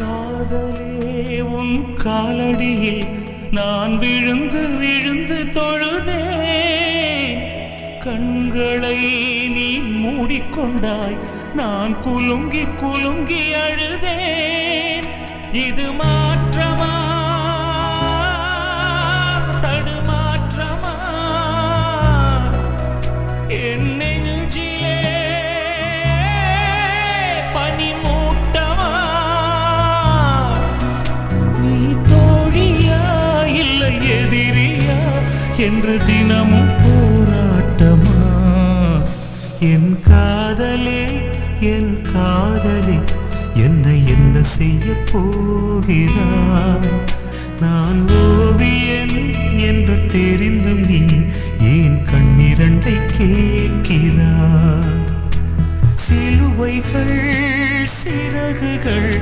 காதலே உன் காலடியில் நான் விழுந்து விழுந்து தொழுதேன். கண்களை நீ மூடிக்கொண்டாய், நான் குலுங்கி குலுங்கி அழுதேன். இது மாற்றமா தடுமாற்றமா என் நெஞ்சிலே பனிமூட்டமா? நீ தோழியா இல்லை எதிரியா என்று தினமும் போராட்டமா? என் காதலே என் காதலே என்னை என்ன செய்ய போகிறாய்? நான் ஓவியன் என்று தெரிந்தும் நீ ஏன் கண்ணிரண்டை கேட்கிறாய்? சிலுவைகள் சிறகுகள்